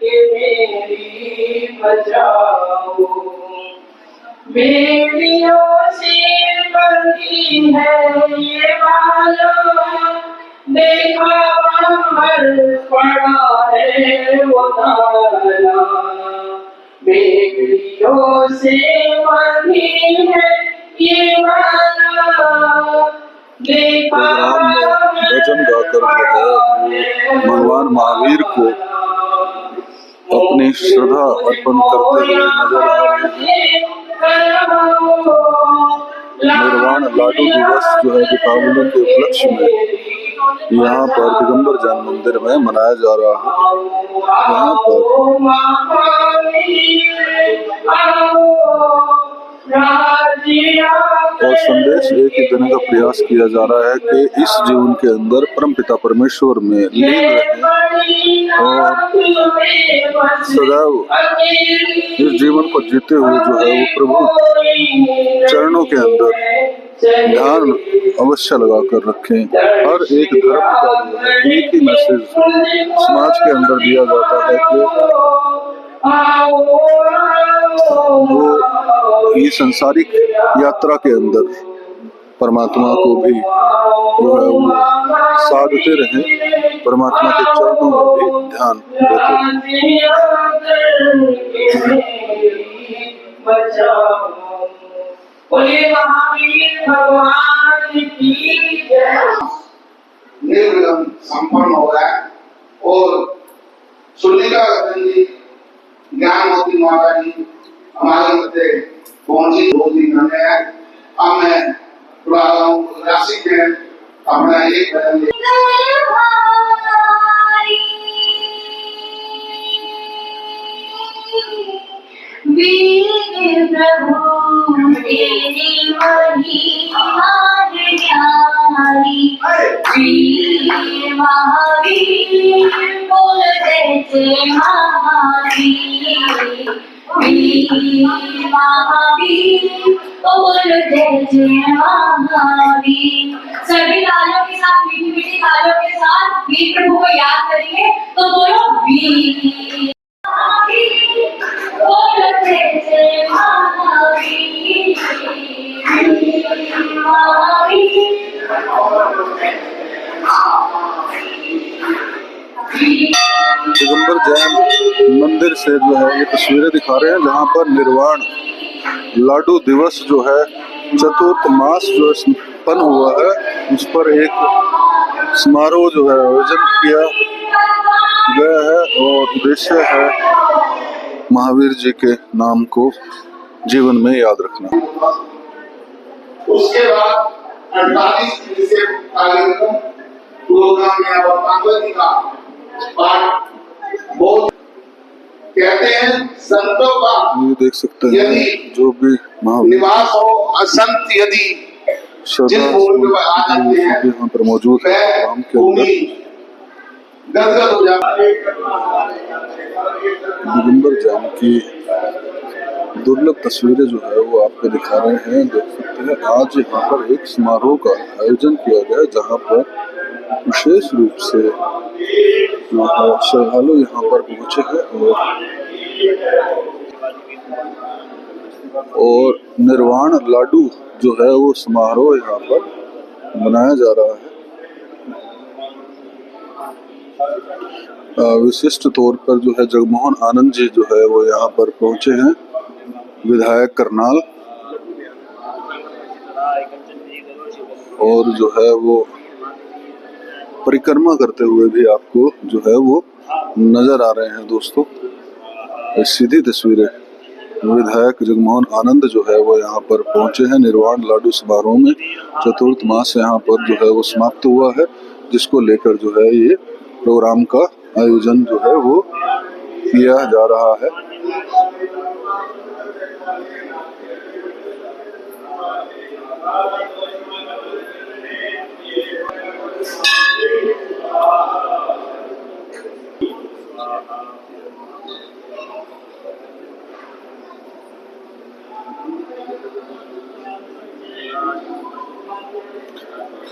मेरी बचाओ, बेड़ियों से बंधी है ये माला, देखा बाहर पड़ा है वो ताला, बेड़ियों से बंधी है ये माला, देखा भजन गाकर जो है भगवान महावीर को अपनी श्रद्धा अर्पण करते हुए नजर आ रहे हैं। निर्वाण लाडू दिवस जो है दीपावली के उपलक्ष्य में यहाँ पर दिगंबर जैन मंदिर में मनाया जा रहा है। यहाँ पर और संदेश एक ही देने का प्रयास किया जा रहा है कि इस जीवन के अंदर परमपिता परमेश्वर में लीन रहें और सदैव इस जीवन को जीते हुए जो है वो प्रभु चरणों के अंदर ध्यान अवश्य लगा कर रखें। हर एक धर्म का एक ही मैसेज समाज के अंदर दिया जाता है कि वो ये सांसारिक यात्रा के अंदर परमात्मा को भी जो है वो साधते रहें, परमात्मा के चरणों में भी ध्यान देते निर्विघ्न संपन्न हो गया। और सुनिका जी ज्ञानवती माता जी हमारे मध्य पहुंची, 2 दिन होने हैं। अब मैं थोड़ा राशि में अपना एक भजन वीर प्रभु तेरी महिमा न्यारी, वीर महावीर बोल जय महावीर, वीर महावीर बोल जय महावीर। सभी तालियों के साथ, मीठी मीठी तालियों के साथ वीर प्रभु को याद करिए। तो बोलो वीर दिगंबर जैन मंदिर से जो है ये तस्वीरें दिखा रहे हैं जहाँ पर निर्वाण लाडू दिवस जो है चतुर्थ मास जो संपन्न हुआ है, उस पर एक समारोह जो है आयोजन किया गया है और उद्देश्य है महावीर जी के नाम को जीवन में याद रखना। उसके बाद 48 से कार्यक्रम प्रोग्राम में अब का पाठ बहुत कहते हैं संतों का ये देख सकते हैं जो भी निवास हो, असंत यदि जिन भूमि पर आ जाते हैं यहाँ पर मौजूद है गदगद हो जाता है। दिगंबर जैन की दुर्लभ तस्वीरें जो है वो आपको दिखा रहे हैं, देख सकते हैं। आज यहाँ पर एक समारोह का आयोजन किया गया जहाँ पर विशेष रूप से जो है श्रद्धालु यहाँ पर पहुंचे हैं और निर्वाण लाडू जो है वो समारोह यहाँ पर मनाया जा रहा है। विशिष्ट तौर पर जो है जगमोहन आनंद जी जो है वो यहाँ पर पहुंचे हैं, विधायक करनाल, और जो है वो परिक्रमा करते हुए भी आपको जो है वो नजर आ रहे हैं दोस्तों। सीधी तस्वीरें विधायक जगमोहन आनंद जो है वो यहाँ पर पहुंचे हैं निर्वाण लाडू समारोह में। चतुर्थ मास यहाँ पर जो है वो समाप्त हुआ है, जिसको लेकर जो है ये प्रोग्राम का आयोजन जो है वो किया जा रहा है।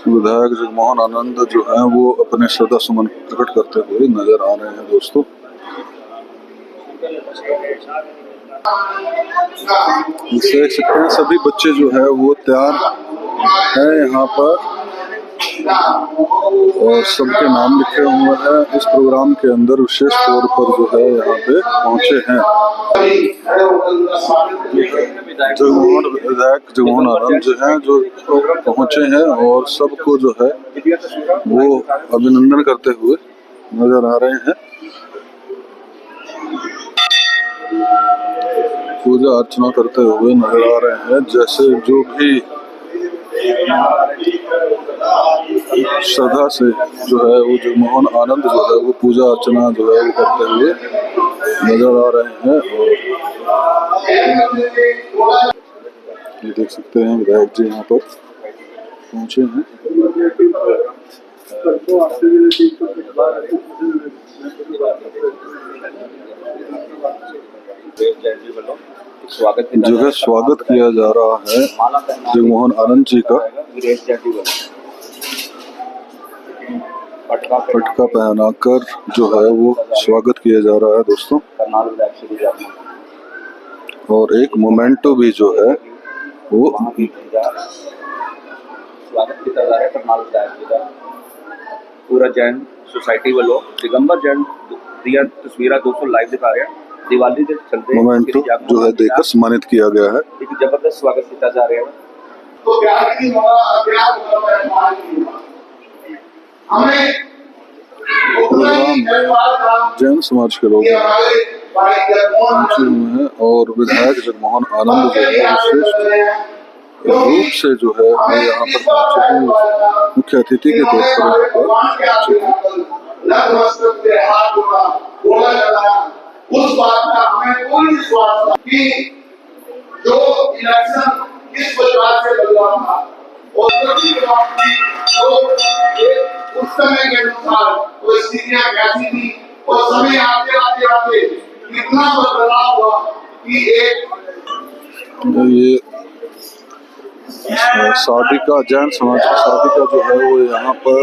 विधायक जगमोहन आनंद जो है वो अपने श्रद्धा सुमन प्रकट करते हुए नजर आ रहे हैं दोस्तों। देख सकते हैं सभी बच्चे जो है वो तैयार है यहाँ पर और सबके नाम लिखे हुए हैं इस प्रोग्राम के अंदर विशेष तौर पर जो है यहाँ पे पहुंचे हैं। जगमोहन विधायक जगमोहन आनंद जो हैं जो पहुंचे हैं और सबको जो है वो अभिनंदन करते हुए नजर आ रहे हैं। पूजा अर्चना करते हुए नजर आ रहे हैं। जैसे जो भी श्रद्धा से जो है वो जगमोहन आनंद जो है वो पूजा अर्चना जो है वो करते हुए नजर आ रहे हैं। ये देख सकते हैं विधायक जी यहाँ पर पहुंचे हैं। जगह स्वागत किया जा रहा है जगमोहन आनंद जी का। पटका पहनाकर जो है वो स्वागत किया जा रहा है दोस्तों। और एक मोमेंटो भी जो है वो स्वागत किया जा रहा है करनाल विधायक जी का। पूरा जैन सोसाइटी वालों दिगंबर जैन दिया तस्वीर दोस्तों लाइव दिखा रहे हैं। दिवाली के चलते मोमेंटो जो है देकर सम्मानित किया गया है। एक जबरदस्त स्वागत किया जा रहा है। तो प्यार की हमें प्रोग्राम जैन समाज के लोग पहुंचे हुए हैं और विधायक जगमोहन आनंद जो है विशेष रूप से जो है वो यहाँ पर पहुंचे हैं। मुख्य अतिथि के तौर पर उस बात का हमें पूर्ण विश्वास था कि जो इलेक्शन इस प्रकार से बदला था और उस समय के अनुसार वो स्थितियां कैसी थी और समय आते आते आते कितना बदलाव हुआ कि एक ये साधिका जैन समाज की साधिका जो है वो यहाँ पर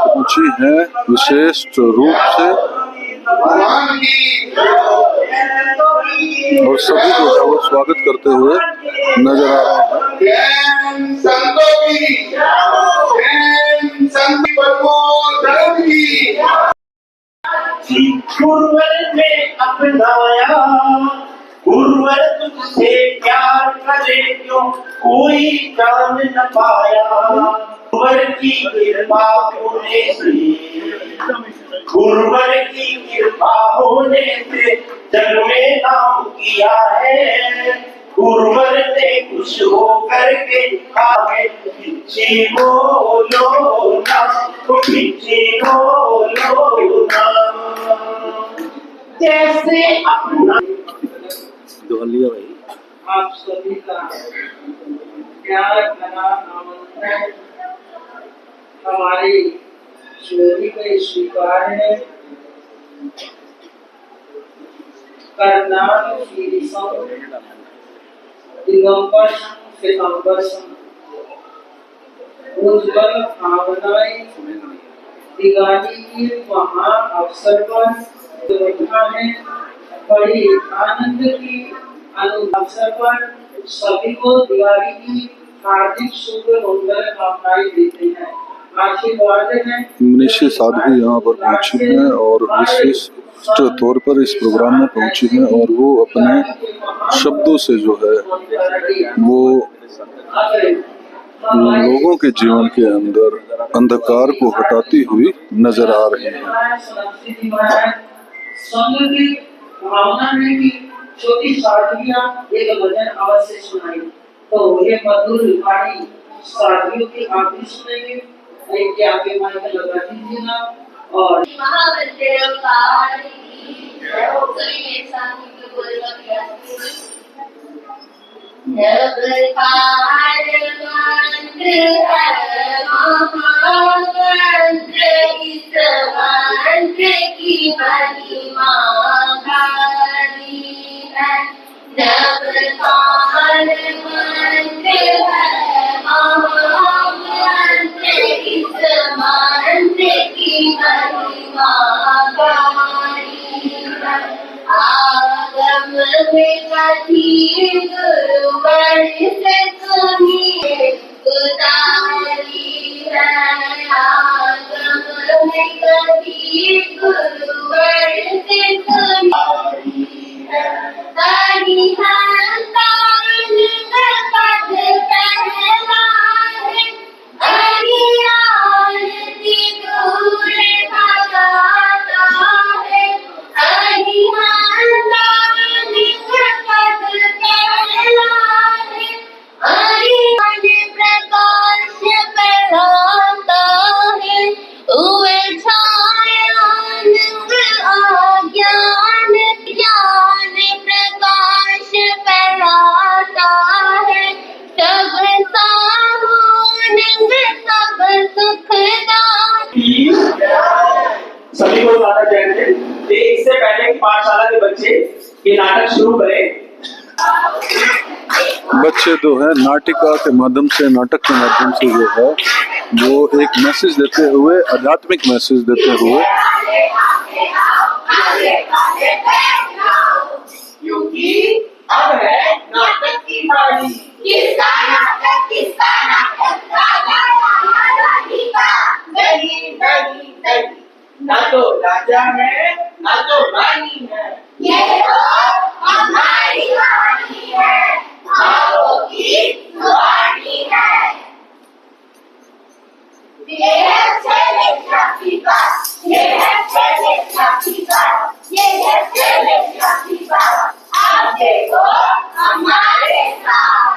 पहुंची है विशेष रूप से और सभी जो है वो स्वागत करते हुए नजर आ रहे हैं। गुरुवर ने अपनाया गुरुवर तुझसे प्यार करे क्यों कोई जान न पाया। गुरुवर की कृपा होने से गुरुवर की कृपा होने से जग में नाम किया है। गुरुवर ने खुश होकर के आगे पीछे बोलो ना तो पीछे बोलो ना। जैसे अपना आप सभी का प्यार भरा आमंत्रण हमारी चोरी में स्वीकार है। करनाल दिगंबर सितंबर उज्ज्वल भावनाएं दिवाली के महा अवसर पर है। बड़ी आनंद की अवसर पर सभी को दिवाली की हार्दिक शुभ मंगल कामनाएं देते हैं। आशीर्वाद है। मनीषी साधु यहाँ पर पहुंची हैं और विशेष तौर पर इस प्रोग्राम में पहुंची हैं और वो अपने शब्दों से जो है वो लोगों के जीवन के अंदर अंधकार को हटाती हुई नजर आ रही है। भावना में भी छोटी साधुया एक भजन अवश्य सुनाई। तो ये मधुर वाणी साधुयों की आप भी सुनेंगे। एक आगे माइक लगा दीजिए ना और महामंत्र पाणी सभी मेरे साथ मिलकर बोलेगा प्रयास जब पार मंत्र है महामंत्र इस मंत्र की महिमा भारी है। जब पार मंत्र है महामंत्र इस मंत्र की महिमा भारी है। में कभी गुरुवर से सुनिए उतारी है आगम में कभी गुरुवर से सुनिए तारी हंतान पद पहला है आरती दूर भगाता है प्रकाश फैलाता है ज्ञान ज्ञान प्रकाश फैलाता है सब सानंद सब सुखदाता। सभी को स्वागत है। इससे पहले कि पाठशाला के बच्चे ये नाटक शुरू करें, बच्चे जो है नाटिका के माध्यम से, नाटक के माध्यम से जो है वो एक मैसेज देते हुए, आध्यात्मिक मैसेज देते हुए क्योंकि अब है नाटक की बारी। किसका नाटक नहीं नहीं नहीं, ना तो राजा है ना तो रानी है, ये तो हमारी वाणी है, भावों की वाणी है। ये है छेले छापीका, ये है छेले छापीका, ये है छेले छापीका। आप देखो हमारे साथ।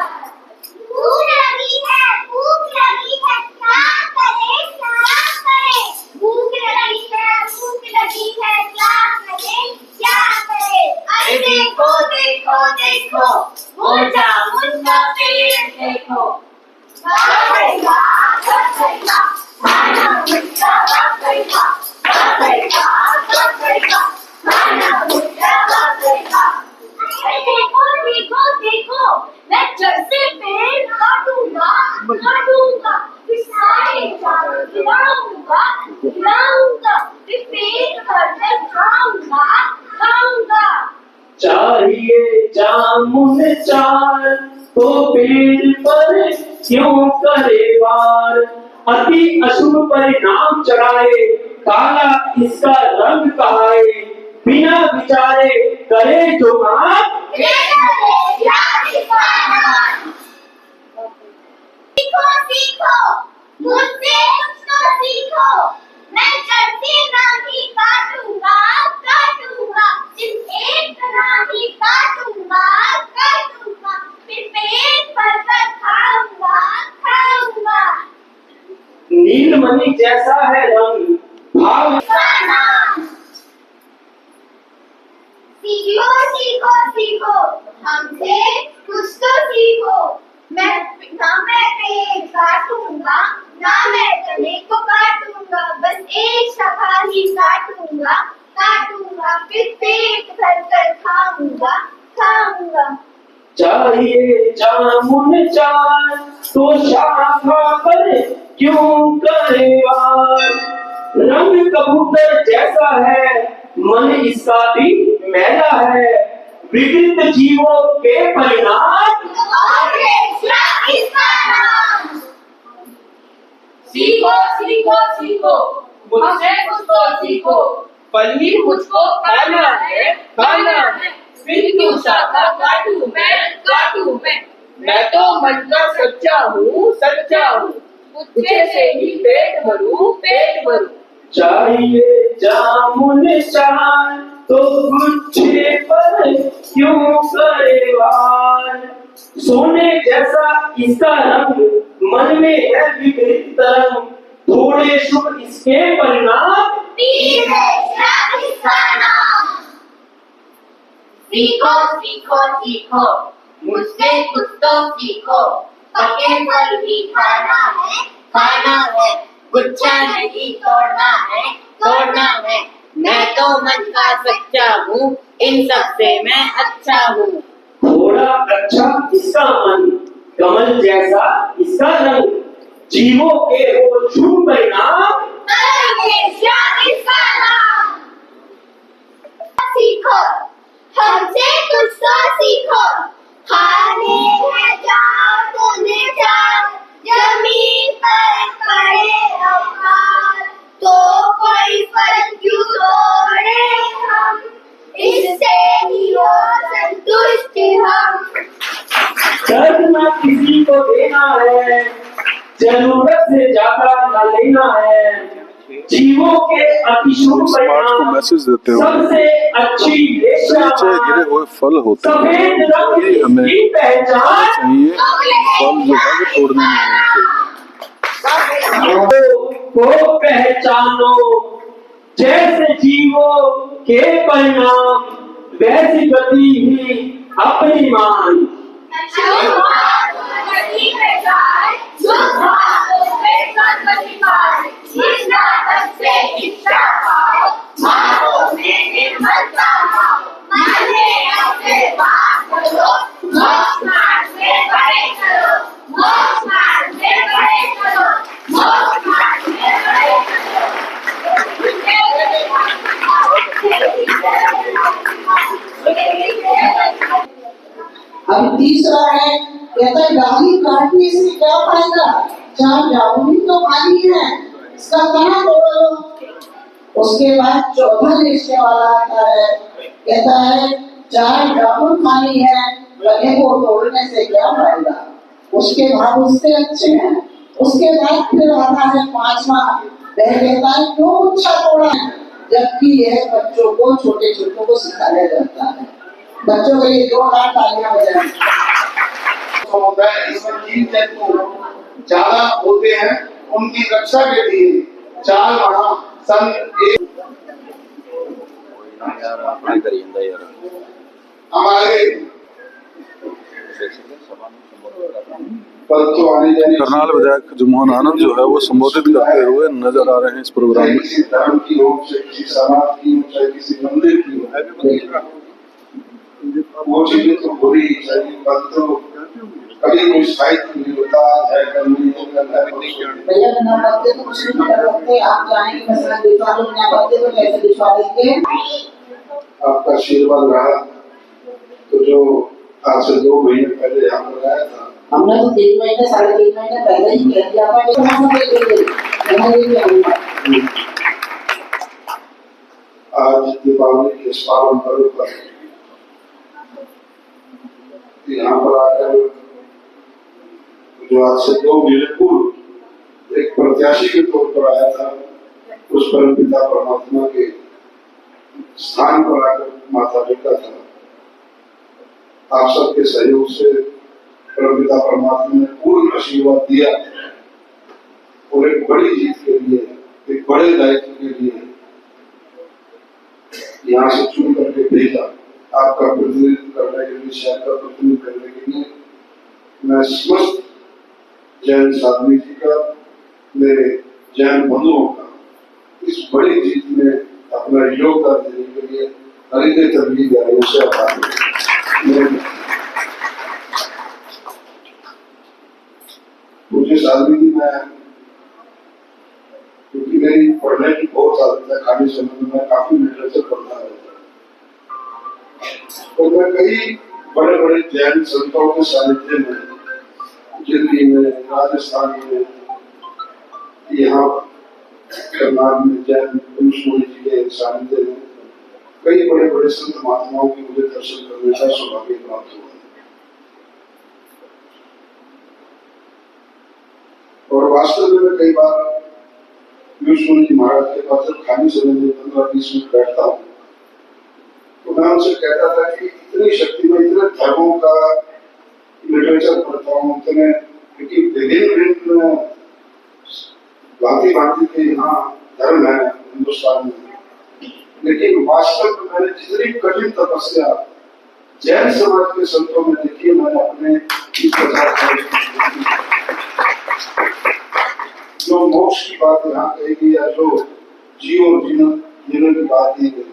भूख लगी है, भूख लगी है, क्या करे, क्या करे। भूख लगी है, भूख लगी है, क्या करे, क्या करे। अरे देखो देखो देखो, वो जामुन का पेड़ देखो। बाबैया, बाबैया, खाना मुझका बाबैया, बाबैया, बाबैया, खाना मुझका बाबैया। अरे देखो देखो देखो, मैं जड़ से पेड़ काटूंगा, काटूंगा, फिर सारे जानवर खिलाऊंगा, खिलाऊंगा, फिर पेट भर कर खाऊंगा, खाऊंगा। चाहिए जामुन चार तो पेड़ पर क्यों करे वार। अति अशुभ परिणाम चढ़ाए, काला इसका रंग कहाए। बिना विचारे करे जो काम, सीखो सीखो, मुझसे कुछ तो सीखो। मैं चढ़ती नहीं काटूंगा, काटूंगा, सिर्फ एक नहीं काटूंगा, काटूंगा, फिर पेट भर कर खाऊंगा, खाऊंगा। नीलमणि जैसा है रंग, भाव सीखो सीखो सीखो, हमसे कुछ तो सीखो। मैं पेड़ काटूंगा, ना मैं तने को काटूंगा, बस एक शाखा ही काटूंगा, काटूंगा, फिर पेट भर कर खाऊंगा, खाऊंगा। चाहिए जामुन चार तो शाखा पर क्यों करे वार। रंग कबूतर जैसा है, मन इसका भी मैला है। विकृत जीवों के परिणाम, सीखो सीखो सीखो, मुझसे कुछ तो सीखो। पनीर मुझको खाना है, खाना है, फिर क्यों शाखा काटूं मैं, काटूं मैं। मैं तो मन का सच्चा हूँ, सच्चा हूँ, मुझसे से ही पेट भरूं, पेट भरूं। चाहिए जामुन चार तो गुच्छे पर क्यों करे वार। सोने जैसा इसका रंग, मन में है विकृत तरंग। थोड़े शुभ इसके परिणाम, सीखो सीखो सीखो, मुझसे कुछ तो सीखो। पके फल भी खाना है, खाना है, गुच्छा नहीं तोड़ना है, तोड़ना है। मैं तो मन का सच्चा हूँ, इन सब से मैं अच्छा हूँ। थोड़ा अच्छा इसका मन, कमल जैसा इसका रंग। जीवों के हो शुभ परिणाम, सीखो, हमसे कुछ दर्द न किसी को देना है, जरूरत से ज्यादा न लेना है, जीवों के अतिशुभ समाज को मैसेज देते हो सबसे अच्छी नीचे गिरे हुए फल होते हैं, सफेद रंग ये हमें की पहचान चाहिए, फल जो है वो तोड़ने नहीं चाहिए। को पहचानो, जैसे जीवो के परिणाम, वैसी गति ही अपनी मान। अब तीसरा है, कहता है डाली काटने से क्या फायदा, चार जामुनी तो खानी है, इसका तना तोड़ लो। उसके बाद चौथा लिखने वाला आता है, कहता है चार जामुन खानी है, गले को तोड़ने से क्या फायदा, उसके बाद उससे अच्छे हैं। उसके बाद फिर आता है पांचवा, वह कहता है क्यों अच्छा तोड़ा है, जबकि यह बच्चों को, छोटे छोटों को सिखाया जाता है। बच्चों के लिए 2 लाख तालियां बजाएं। होता है इसमें जीव जंतु ज्यादा होते हैं, उनकी रक्षा के लिए 4 माह सन हमारे करनाल विधायक जगमोहन आनंद जो है वो संबोधित करते हुए नजर आ रहे हैं इस प्रोग्राम में। किसी धर्म की हो, चाहे किसी समाज की हो, चाहे किसी मंदिर की हो, वो चीजें तो बुरी ही चाहिए, परंतु कभी कोई साहित्य नहीं होता है, भैया बिना पढ़ते तो कुछ नहीं कर सकते। आप चाहेंगे मसला दिखवा लो, बिना पढ़ते तो कैसे दिखवा देंगे। आपका आशीर्वाद रहा तो जो आज से 2 महीने पहले यहाँ पर आया था, हमने तो 3 महीने 3.5 महीने पहले ही कह दिया था कि हम आज दीपावली के पावन पर्व पर यहाँ पर आकर जो आज से 2 महीने पूर्व एक प्रत्याशी के तौर पर आया था, उस परम पिता परमात्मा के स्थान पर आकर माथा टेका था। आप सबके सहयोग से परम पिता परमात्मा ने पूर्ण आशीर्वाद दिया और एक बड़ी जीत के लिए, एक बड़े दायित्व के लिए यहाँ से चुन करके भेजा, आपका प्रतिनिधित्व करने के लिए, शहर का प्रतिनिधित्व करने के लिए। मैं समस्त जैन साधवी जी का, मेरे जैन बंधुओं का इस बड़ी जीत में अपना योगदान देने के लिए हृदय तबलीग से आभार। मुझे साधवी जी में, क्योंकि मेरी पढ़ने की बहुत आदत है, खाली समय में मैं काफी लिटरेचर पढ़ता रहता हूँ, तो मैं कई बड़े बड़े जैन संतों के सानिध्य में, दिल्ली में, राजस्थान में, यहाँ करनाल में जैन मुनि जी के सानिध्य में कई बड़े बड़े संत महात्माओं की मुझे दर्शन करने का सौभाग्य प्राप्त हुआ। और वास्तव में कई बार मुनि जी महाराज के पास जब खाली समय में 15-20 मिनट बैठता हूँ, तो मैं उनसे कहता था कि इतनी शक्ति में, इतने धर्मों का लिटरेचर पढ़ता हूँ, इतने, क्योंकि विभिन्न भांति भांति के यहाँ धर्म है हिंदुस्तान में, लेकिन वास्तव में मैंने जितनी कठिन तपस्या जैन समाज के संतों में देखी, मैंने अपने इस प्रकार जो मोक्ष की बात यहाँ कही गई या जो जीवन जीने की बात की गई,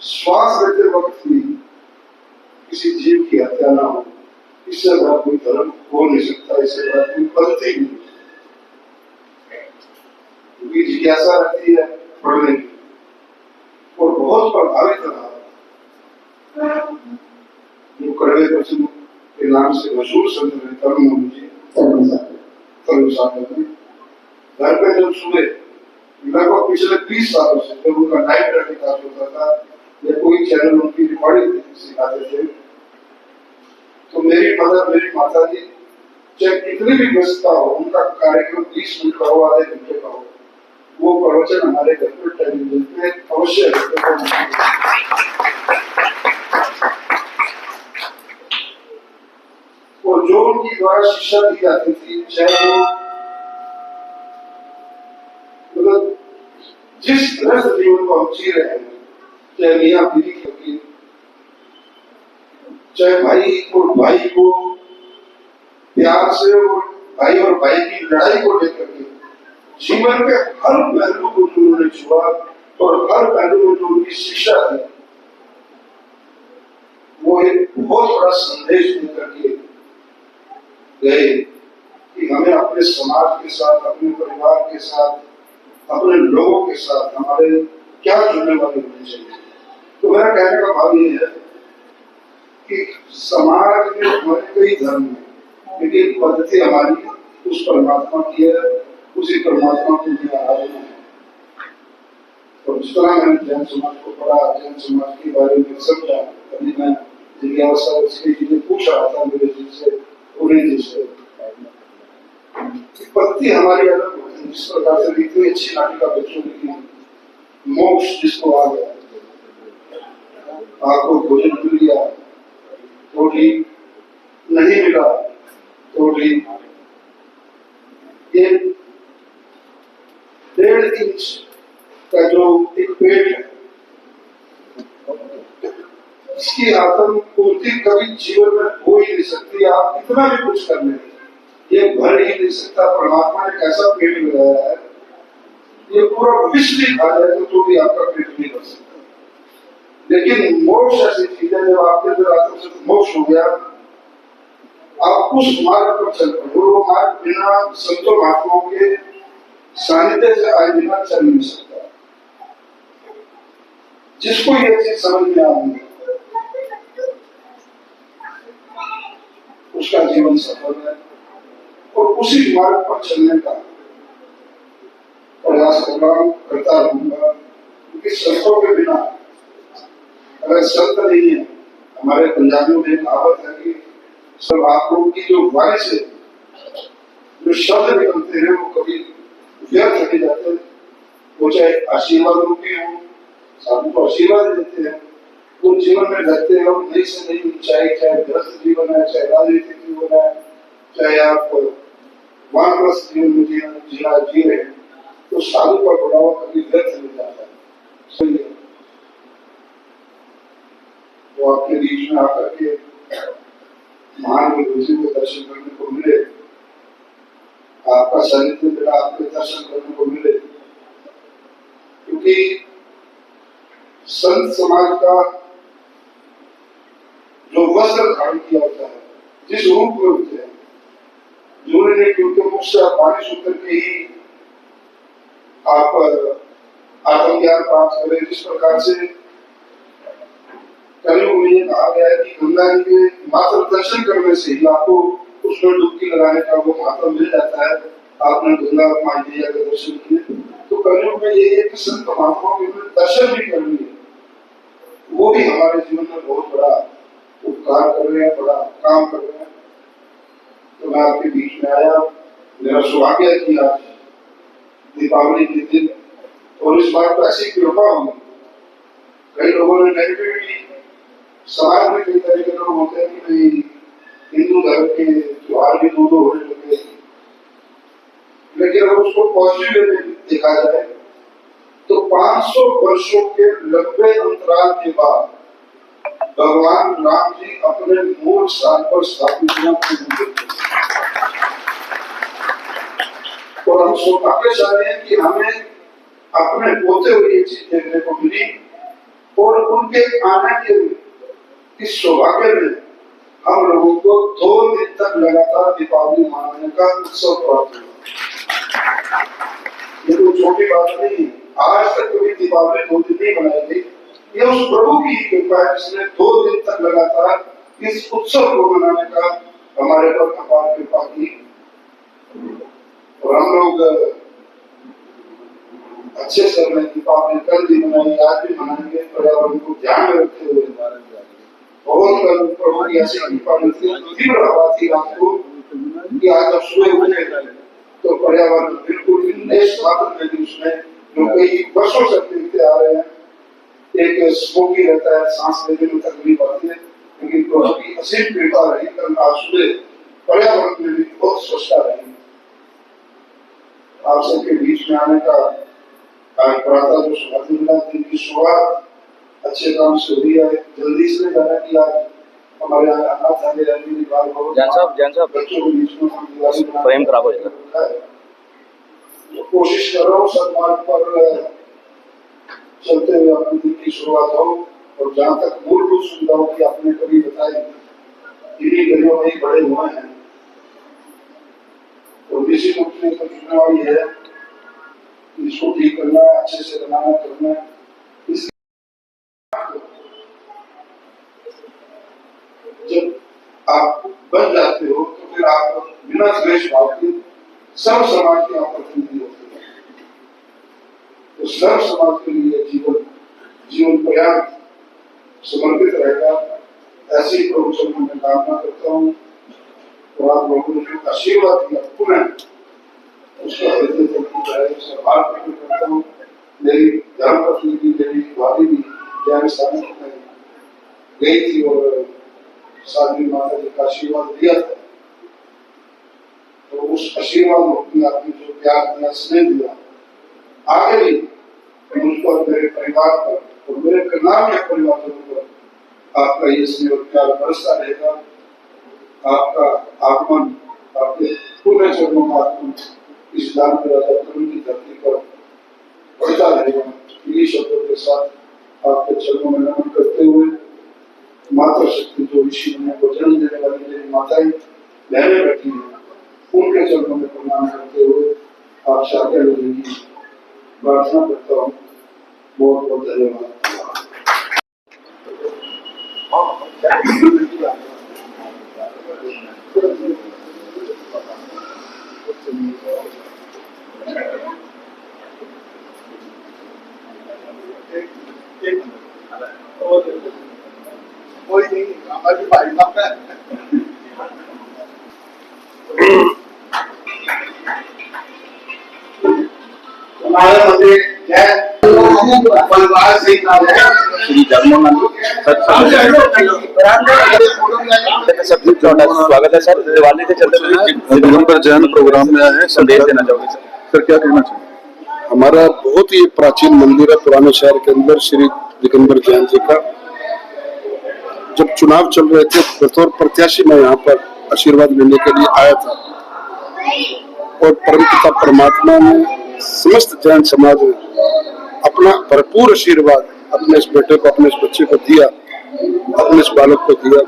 श्वास लेते वक्त भी किसी जीव की हत्या ना हो, इससे बड़ा कोई धर्म हो नहीं सकता, इससे बड़ा कोई पद्धति नहीं। क्योंकि जिज्ञासा रहती है पढ़ने की, और बहुत प्रभावित रहा जो कड़वे वचन के नाम से मशहूर संत है तरुण मुनि जी, तरुण साहब ने घर पे जब सुने, लगभग पिछले 20 सालों से जब उनका नाइट टेलीकास्ट होता था या कोई चैनल उनकी रिकॉर्डिंग सिखाते थे, तो मेरी मदर, मेरी माता जी चाहे कितनी भी व्यस्तता हो, उनका कार्यक्रम 20 मिनट का हो, आधे घंटे का हो, वो प्रवचन हमारे घर पर टेलीविजन पे अवश्य और जो उनकी द्वारा शिक्षा दी जाती थी, चाहे वो मतलब जिस तरह से जीवन को हम जी रहे हैं, चाहे मियाँ बीवी की, चाहे भाई और भाई को प्यार से और भाई की लड़ाई को लेकर के जीवन के हर पहलू को जो उन्होंने छुआ और हर पहलू में जो उनकी शिक्षा थी, वो एक बहुत बड़ा संदेश देकर के गए कि हमें अपने समाज के साथ, अपने परिवार के साथ, अपने लोगों के साथ हमारे क्या जुड़ने वाले होने चाहिए। तो मेरा कहने का भाव ये है कि समाज में हमारे कई धर्म है, लेकिन पद्धति हमारी उस परमात्मा की है, उसी परमात्मा की आराधना है। तो जिस तरह मैंने जैन समाज को पढ़ा, जैन समाज के बारे में समझा, अभी मैं जिज्ञासा इसके लिए पूछ रहा था मेरे जी से, उन्हें जी से, पद्धति हमारी अलग होती है। जिस प्रकार से इतनी अच्छी नाटिका बच्चों की मोक्ष जिसको आ गया, आपको भोजन मिल गया तो ठीक, नहीं मिला तो ठीक, ये 1.5 इंच का जो एक पेट है, इसकी आत्म पूर्ति कभी जीवन में हो ही नहीं सकती। आप कितना भी कुछ कर लें, ये भर ही नहीं सकता। परमात्मा ने कैसा पेट लगाया है, ये पूरा विश्व भी खा जाए तो भी आपका पेट नहीं भर सकता। लेकिन मोक्ष ऐसी चीज है, जब आपके अंदर आत्म से मोक्ष हो गया, आप उस मार्ग पर चल पड़े। वो मार्ग बिना संतों महात्माओं के सानिध्य से आए बिना चल नहीं सकता। जिसको ये चीज समझ में आ गई, उसका जीवन सफल है और उसी मार्ग पर चलने का प्रयास कर रहा हूं, करता रहूंगा। क्योंकि संतों के बिना, अगर संत नहीं है, हमारे पंजाबियों में कहावत है कि सब आप लोगों की जो वाणी से जो शब्द निकलते हैं वो कभी व्यर्थ नहीं जाते। वो चाहे आशीर्वाद रूपी हो, साधु को आशीर्वाद देते हैं, वो जीवन में रहते हैं और नई से नई ऊंचाई, चाहे ग्रस्त जीवन है, चाहे राजनीतिक जीवन है, चाहे आप वानप्रस्थ जीवन में जीना जी रहे हैं, तो साधु का बढ़ावा कभी व्यर्थ नहीं जाता है। सही है। तो आपके बीच में आकर के महान विभूति को दर्शन करने को मिले, आपका सानिध्य मिला, आपके दर्शन करने को मिले, क्योंकि संत समाज का जो वस्त्र धारण किया होता है, जिस रूप में होते हैं, जिन्होंने उनके मुख से आप पानी सुन करके ही आप आत्मज्ञान प्राप्त करें। जिस प्रकार से कलियुग में ये कहा गया है कि गंगा जी के मात्र दर्शन करने से ही आपको उसमें डुबकी लगाने का वो मात्र मिल जाता है। आपने गंगा माँ मैया के दर्शन किए, तो कलियुग में ये एक संत महात्माओं के दर्शन भी करनी है, वो भी हमारे जीवन में बहुत बड़ा उपकार कर रहे हैं, बड़ा काम कर रहे हैं। तो मैं आपके बीच में आया, मेरा सौभाग्य है कि आज दीपावली के दिन और इस बार तो ऐसी कृपा हुई, कई लोगों ने नेगेटिविटी, समाज में कई तरह के लोग होते हैं कि नहीं हिंदू धर्म के त्योहार भी दो होने लगे, लेकिन अगर उसको पॉजिटिव में देखा जाए तो 500 वर्षों के लंबे अंतराल के बाद भगवान राम जी अपने मूल स्थान पर स्थापित हुए और हम सौभाग्यशाली हैं कि हमें अपने पोते हुए ये चीज देखने को मिली और उनके आने के इस सौभाग्य में हम लोगों को 2 दिन तक लगातार दीपावली मनाने का उत्सव प्राप्त हुआ। ये कोई छोटी बात नहीं है, आज तक कभी दीपावली 2 दिन नहीं मनाई गई। ये उस प्रभु की कृपा है जिसने 2 दिन तक लगातार इस उत्सव को मनाने का हमारे पर अपार कृपा की। और हम लोग अच्छे समय दीपावली कल भी मनाएंगे, आज भी मनाएंगे, पर्यावरण को ध्यान में रखते हुए बहुत प्रभु की ऐसी कृपा मिलती है। तीव्र हवा थी रात को कि आज जब सुबह उठे तो पर्यावरण बिल्कुल निश वातावरण में भी उसमें जो कई वर्षों से देखते आ रहे हैं, एक स्मोकी रहता है, सांस लेने में तकलीफ आती है, लेकिन प्रभु की असीम कृपा रही। कल आज सुबह पर्यावरण में भी बहुत स्वच्छता रही। आप सबके बीच में आने का कार्य पड़ा था, जो स्वाधीन मिला। दिन की शुरुआत अच्छे काम से हुई है। जल्दी से जाना कि आज हमारे यहाँ अनाथ आलय की बात हो। जैन साहब बच्चों के बीच में हम दिवाली फ्रेम खराब हो जाएगा। तो कोशिश करो सदमार्ग पर चलते हुए अपने दिन की शुरुआत हो। और जहाँ तक मूलभूत सुविधाओं की आपने कभी बताई, इन्हीं गलियों में ही बड़े हुए हैं। तो निश्चित रूप से तो जिम्मेवारी है इसको ठीक करना, अच्छे से बनाना करना। जब आप बन जाते हो तो फिर आप बिना द्वेष भाव के सर्व समाज के आप प्रतिनिधि होते हैं। तो सर्व समाज के लिए जीवन पर्याप्त समर्पित रहेगा, ऐसी प्रभु चरणों में कामना करता हूँ। और आप लोगों ने जो आशीर्वाद दिया पुनः उसका हृदय से आभार प्रकट करता हूँ। मेरी धर्मपत्नी की मेरी भाभी भी ज्ञान स्थान गई थी और साधवी माता जी का आशीर्वाद दिया था। तो उस आशीर्वाद में आपने जो प्यार दिया, स्नेह दिया, आगे भी मुझ पर, मेरे परिवार पर और मेरे करनाल के परिवारों पर आपका ये स्नेह और प्यार बरसता रहेगा। आपका आगमन, आपके पूरे चरणों का आगमन इस दान की धरती पर बढ़ता रहेगा। इन्हीं शब्दों के साथ आपके चरणों में नमन करते हुए माता शक्ति जो ऋषि मुनियों को जन्म देने वाली मेरी माताएं बहनें बैठी हैं, उनके चरणों में प्रणाम करते हुए आप शादी लेने की प्रार्थना करता हूँ। बहुत बहुत धन्यवाद। कोई नहीं, हमारी भाई बाप है। हमारे मंदिर परिवार से श्री जगमोहन स्वागत है सर। दिवाली के चलते दिगंबर जैन प्रोग्राम में आए हैं, संदेश देना चाहोगे सर? सर क्या कहना चाहिए? हमारा बहुत ही प्राचीन मंदिर है पुराने शहर के अंदर, श्री दिगंबर जैन जी का। जब चुनाव चल रहे थे, बतौर प्रत्याशी मैं यहाँ पर आशीर्वाद लेने के लिए आया था और परमपिता परमात्मा ने, समस्त जैन समाज ने अपना भरपूर आशीर्वाद अपने इस बेटे को, अपने इस बच्चे को दिया, अपने इस बालक को दिया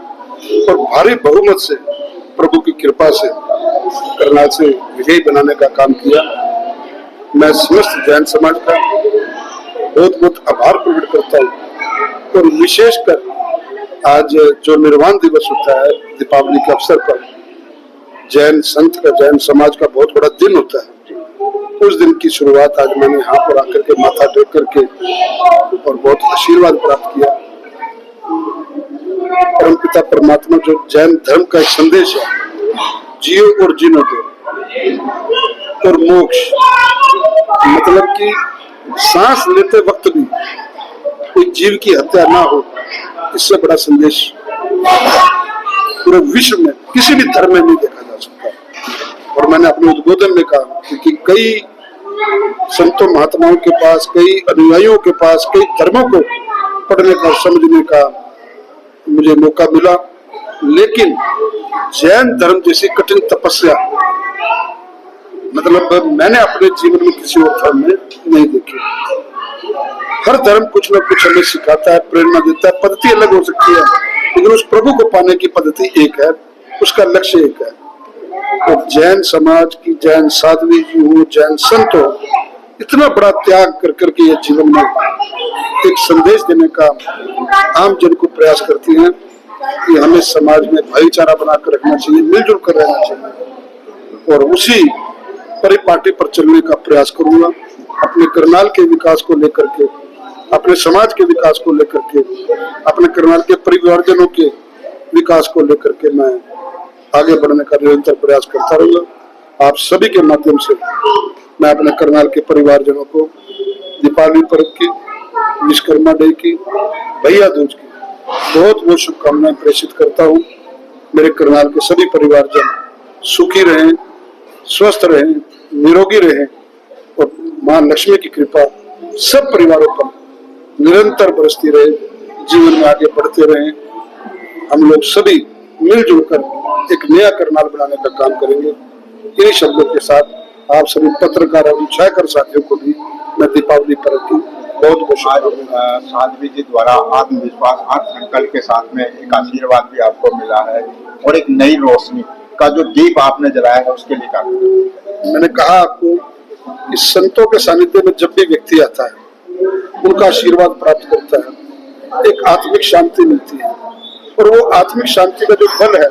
और भारी बहुमत से प्रभु की कृपा से करनाल से विजयी बनाने का काम किया। मैं समस्त जैन समाज का बहुत बहुत आभार प्रकट करता हूँ। और विशेषकर आज जो निर्वाण दिवस होता है दीपावली के अवसर पर, जैन संत का, जैन समाज का बहुत बड़ा दिन होता है। उस दिन की शुरुआत आज मैंने यहाँ पर आकर के माथा टेक करके और बहुत आशीर्वाद प्राप्त किया। परमपिता परमात्मा जो जैन धर्म का एक संदेश है, जियो और जीनो दो और मोक्ष, मतलब कि सांस लेते वक्त भी कोई जीव की हत्या ना हो, इससे बड़ा संदेश पूरे विश्व में किसी भी धर्म में नहीं देखा जा सकता। और मैंने अपने उद्बोधन में कहा कि कई संतों महात्माओं के पास, कई अनुयायियों के पास, कई धर्मों को पढ़ने का, समझने का मुझे मौका मिला, लेकिन जैन धर्म जैसी कठिन तपस्या मतलब मैंने अपने जीवन में किसी और धर्म में नहीं देखी। हर धर्म कुछ न कुछ हमें सिखाता है, प्रेरणा देता है। पद्धति अलग हो सकती है, लेकिन उस प्रभु को पाने की पद्धति एक है, उसका लक्ष्य एक है। तो जैन समाज की, जैन साध्वी जी हो, जैन संत हो, इतना बड़ा त्याग कर करके ये जीवन में एक संदेश देने का आम जन को प्रयास करती हैं कि हमें समाज में भाईचारा बनाकर रखना चाहिए, मिलजुल कर रहना चाहिए। और उसी परिपाटी पर चलने का प्रयास करूंगा। अपने करनाल के विकास को लेकर के, अपने समाज के विकास को लेकर के, अपने करनाल के परिवारजनों के विकास को लेकर के मैं आगे बढ़ने का निरंतर प्रयास करता रहूंगा। आप सभी के माध्यम से मैं अपने करनाल के परिवारजनों को दीपावली पर्व की, विश्वकर्मा डे की, भैया दूज की बहुत बहुत शुभकामनाएं प्रेषित करता हूँ। मेरे करनाल के सभी परिवारजन सुखी रहें, स्वस्थ रहें, निरोगी रहें और मां लक्ष्मी की कृपा सब परिवारों पर निरंतर बरसती रहे, जीवन में आगे बढ़ते रहें। हम लोग सभी मिलजुल कर एक नया करनाल बनाने का काम करेंगे। इन्हीं शब्दों के साथ आप सभी पत्रकार और छायाकर साथियों को भी मैं दीपावली पर्व की बहुत बहुत शुभकामनाएं। साध्वी जी द्वारा आत्मविश्वास, आत्म संकल्प के साथ में एक आशीर्वाद भी आपको मिला है और एक नई रोशनी का जो दीप आपने जलाया है उसके लिए क्या? मैंने कहा आपको कि संतों के सानिध्य में जब भी व्यक्ति आता है, उनका आशीर्वाद प्राप्त करता है, एक आत्मिक शांति मिलती है और वो आत्मिक शांति का जो फल है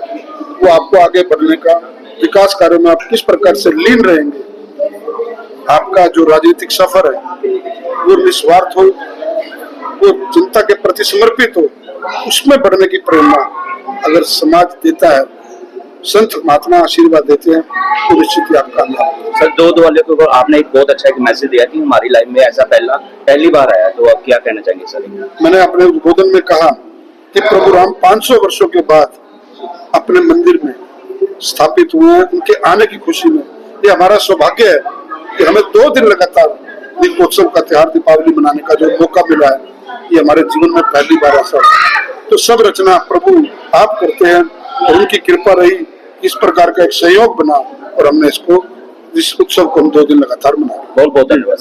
वो आपको आगे बढ़ने का, विकास कार्य में आप किस प्रकार से लीन रहेंगे, आपका जो राजनीतिक सफर है वो निस्वार्थ हो, वो जनता के प्रति समर्पित हो, उसमें बढ़ने की प्रेरणा अगर समाज देता है, संत महात्मा आशीर्वाद देते हैं तो निश्चित ही आपका सर दो वाले को आपने एक बहुत अच्छा एक मैसेज दिया कि हमारी लाइफ में ऐसा पहली बार आया, तो आप क्या कहना चाहेंगे सर? मैंने अपने उद्बोधन में कहा कि प्रभु राम 500 वर्षों के बाद अपने मंदिर में स्थापित हुए हैं, उनके आने की खुशी में ये हमारा सौभाग्य है कि हमें 2 दिन लगातार दीपोत्सव का त्योहार दीपावली मनाने का जो मौका मिला है, ये हमारे जीवन में पहली बार ऐसा है। तो सब रचना प्रभु आप करते हैं और उनकी कृपा रही, इस प्रकार का एक सहयोग बना और हमने इस उत्सव को हम 2 दिन लगातार मनाया। बहुत बहुत धन्यवाद।